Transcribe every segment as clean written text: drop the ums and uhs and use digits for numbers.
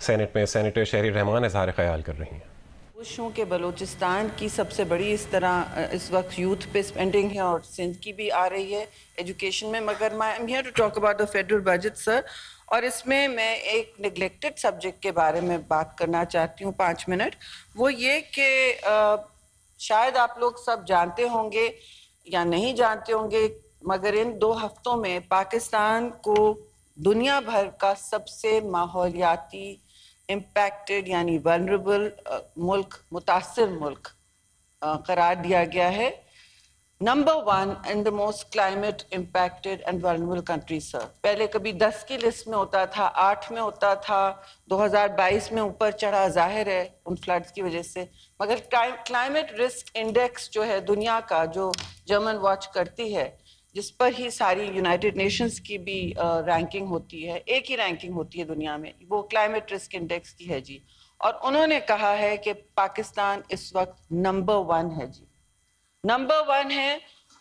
Saint میں senator شہری رحمان اظہار خیال کر رہی ہیں۔ خوش ہوں کہ بلوچستان کی سب سے بڑی اس طرح اس وقت یوتھ پہ اسپینڈنگ ہے اور سندھ کی بھی آ رہی ہے ایجوکیشن میں، مگر میں am here to talk about the federal budget sir, اور اس میں ایک نگلیکٹڈ سبجیکٹ کے بارے میں بات کرنا چاہتی ہوں 5 منٹ۔ وہ یہ کہ شاید آپ لوگ سب جانتے ہوں گے یا نہیں جانتے ہوں گے، مگر ان 2 ہفتوں میں پاکستان کو دنیا بھر کا سب سے ماحولیاتی امپیکٹڈ یعنی ولنریبل ملک، متاثر ملک قرار دیا گیا ہے۔ Number 1 in the most climate impacted and vulnerable country sir. پہلے کبھی 10 کی لسٹ میں ہوتا تھا، 8 میں ہوتا تھا، 2022 میں اوپر چڑھا، ظاہر ہے ان فلڈز کی وجہ سے، مگر کلائمیٹ رسک انڈیکس جو ہے دنیا کا، جو جرمن واچ کرتی ہے، جس پر ہی ساری یونائٹڈ نیشنز کی بھی رینکنگ ہوتی ہے، ایک ہی رینکنگ ہوتی ہے دنیا میں، وہ کلائمیٹ رسک انڈیکس کی ہے جی، اور انہوں نے کہا ہے کہ پاکستان اس وقت نمبر 1 ہے جی، نمبر 1 ہے۔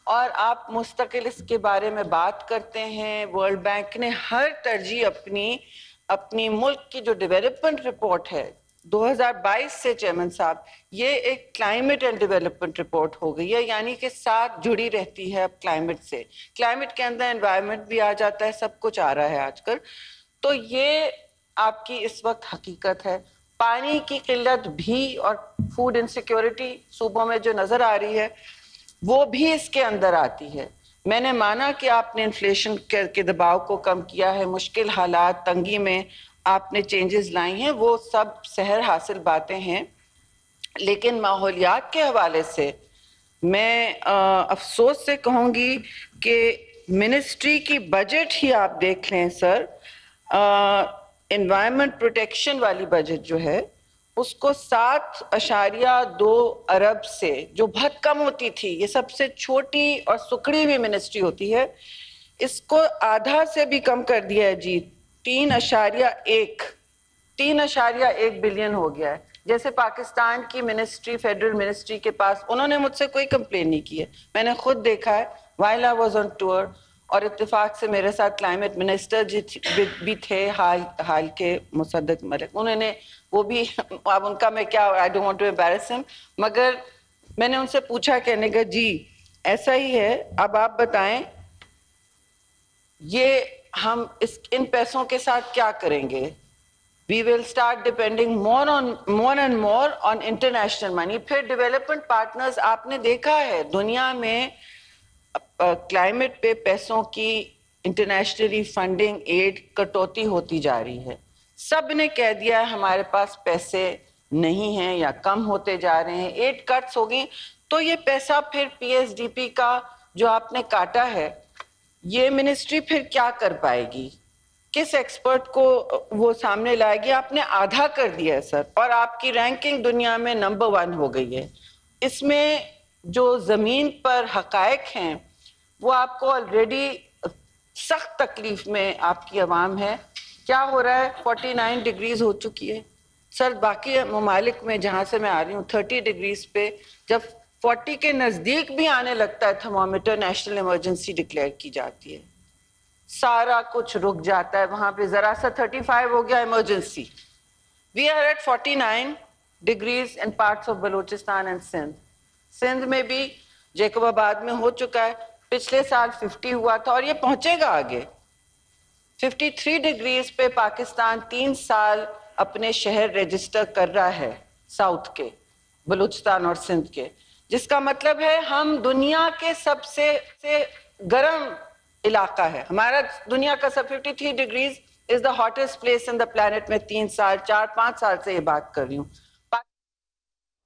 اور آپ مستقل اس کے بارے میں بات کرتے ہیں، ورلڈ بینک نے ہر ترجیح اپنی ملک کی جو ڈیولپمنٹ رپورٹ ہے 2022 سے چیئرمین صاحب، یہ ایک کلائمیٹ اینڈ ڈیولپمنٹ رپورٹ ہو گئی ہے، یعنی کہ ساتھ جڑی رہتی ہے اب کلائمیٹ سے، کلائمیٹ کے اندر انوائرمنٹ بھی آ جاتا ہے، سب کچھ آ رہا ہے آج کل۔ تو یہ آپ کی اس وقت حقیقت ہے۔ پانی کی قلت بھی اور فوڈ انسیکیورٹی صوبوں میں جو نظر آ رہی ہے وہ بھی اس کے اندر آتی ہے۔ میں نے مانا کہ آپ نے انفلیشن کے دباؤ کو کم کیا ہے، مشکل حالات، تنگی میں آپ نے چینجز لائی ہیں، وہ سب سحر حاصل باتیں ہیں، لیکن ماحولیات کے حوالے سے میں افسوس سے کہوں گی کہ منسٹری کی بجٹ ہی آپ دیکھ لیں سر، انوائرمنٹ پروٹیکشن والی بجٹ جو ہے اس کو 7.2 ارب سے، جو بہت کم ہوتی تھی، یہ سب سے چھوٹی اور سکڑی ہوئی منسٹری ہوتی ہے، اس کو آدھا سے بھی کم کر دیا ہے جی، 3.1 بلین ہو گیا ہے۔ جیسے پاکستان کی منسٹری، فیڈرل منسٹری کے پاس، انہوں نے مجھ سے کوئی کمپلین نہیں کی ہے، میں نے خود دیکھا ہے while I was on tour، اور اتفاق سے میرے ساتھ کلائمیٹ منسٹر بھی تھے حال کے، مصدق ملک، انہوں نے وہ بھی، اب ان کا میں کیا، I don't want to embarrass him، مگر میں نے ان سے پوچھا، کہنے کا جی ایسا ہی ہے، اب آپ بتائیں یہ ہم ان پیسوں کے ساتھ کیا کریں گے؟ We will start depending more and more on international money۔ پھر ڈیولپمنٹ پارٹنرز، آپ نے دیکھا ہے دنیا میں کلائمیٹ پہ پیسوں کی انٹرنیشنلی فنڈنگ، ایڈ کٹوتی ہوتی جا رہی ہے، سب نے کہہ دیا ہمارے پاس پیسے نہیں ہیں یا کم ہوتے جا رہے ہیں، ایڈ کٹس ہو گئی، تو یہ پیسہ پھر پی ایس ڈی پی کا جو آپ نے کاٹا ہے، یہ منسٹری پھر کیا کر پائے گی؟ کس ایکسپرٹ کو وہ سامنے لائے گی؟ آپ نے آدھا کر دیا ہے سر، اور آپ کی رینکنگ دنیا میں نمبر 1 ہو گئی ہے۔ اس میں جو زمین پر حقائق ہیں وہ آپ کو آلریڈی سخت تکلیف میں آپ کی عوام ہے۔ کیا ہو رہا ہے؟ 49 ڈگریز ہو چکی ہے سر، باقی ممالک میں جہاں سے میں آ رہی ہوں 30 ڈگریز پہ، جب 40 کے نزدیک بھی آنے لگتا ہے تھرمامیٹر، نیشنل ایمرجنسی ڈکلیئر کی جاتی ہے، سارا کچھ رک جاتا ہے وہاں پہ، ذرا سا 35 ہو گیا emergency. We are at 49 degrees in parts of Balochistan and Sindh میں بھی جیکب آباد میں ہو چکا ہے، پچھلے سال 50 ہوا تھا اور یہ پہنچے گا آگے۔ 53 ڈگریز پہ پاکستان 3 سال اپنے شہر رجسٹر کر رہا ہے ساؤتھ کے، بلوچستان اور سندھ کے، جس کا مطلب ہے ہم دنیا کے سب سے گرم علاقہ ہے ہمارا، دنیا کا سب 53 degrees is the hottest place in the planet. میں 3 سال 4-5 سال سے یہ بات کر رہی ہوں۔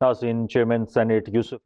ناظرین، چیئرمین سینیٹ یوسف